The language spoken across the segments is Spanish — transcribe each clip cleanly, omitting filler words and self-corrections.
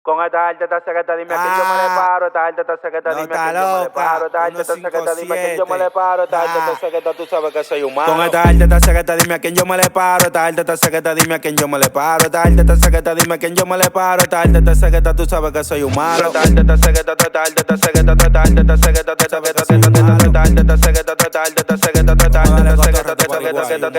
Con esta alta esta secreta, dime a quién yo me le paro. Esta alta esta secreta, dime a quién yo me le paro. Esta alta esta secreta, dime a quién yo me le paro. Esta alta esta secreta, tú sabes que soy humano. Con esta alta esta secreta, dime a quién yo me le paro. Esta alta esta secreta, dime a quién yo me le paro. Esta alta esta secreta, dime a quién yo me le paro. Esta alta esta secreta, tú sabes que soy humano. Esta alta esta secreta, esta alta esta secreta, esta alta esta secreta, esta alta esta secreta, esta alta esta secreta, esta alta esta secreta.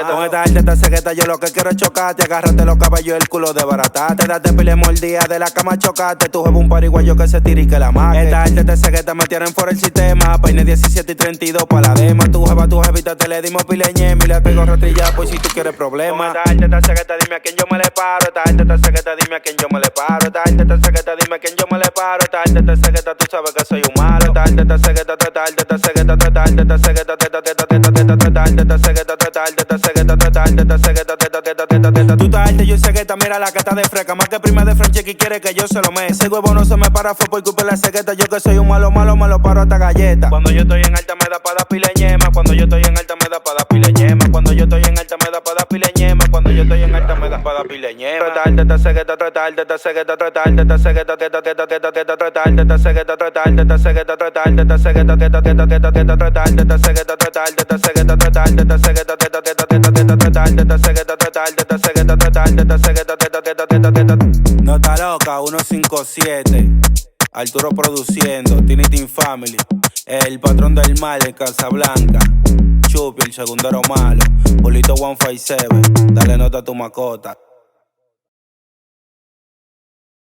Con esta alta esta secreta, yo lo que quiero es chocarte. Agárrate los cabellos y el culo desbaratarte. Date pile mordida de la cama chocarte. Tu jefe un pariguayo que se tire y que la maque. Esta alta esta secreta me tienen por el sistema. Peine 17 y 32 pa' la dema. Tu jevita te le dimos pileñem y le pego ratrilla pues si tú quieres problemas. Esta alta esta secreta, dime a quién yo me le paro. Esta alta esta secreta, dime a quién yo me le paro. Esta alta esta secreta, dime a quién yo me le paro. Esta alta esta secreta, tú sabes que soy un malo. Esta alta esta secreta, esta alta esta secreta, esta alta esta secreta, esta alta esta secreta, esta alta esta secreta, esta alta esta secreta. Tú estás alta, yo sé que mira la que está de fresca. Más que prima de Franche que quiere que yo se lo me. Ese huevo no se me para, fue por culpa de la secreta. Yo que soy un malo, me lo paro hasta galleta. Cuando yo estoy en alta me da pa' dar pileñema. Cuando yo estoy en alta me da pa' dar pileñema. Cuando yo estoy en alta me da pa' dar pileñema. Cuando yo estoy en alta me da pa' dar pileñema. Trata alta esta secreta, trata alta esta secreta, trata alta esta secreta, trata alta esta secreta, trata alta esta secreta, trata alta esta secreta, trata alta esta secreta, trata alta esta secreta, trata alta esta secreta, trata alta esta secreta, trata alta esta secreta. No está loca, 157. Arturo produciendo, Tiny Team Family. El patrón del mal en Casablanca. Chupi, el segundero malo. Polito 157, dale nota a tu macota.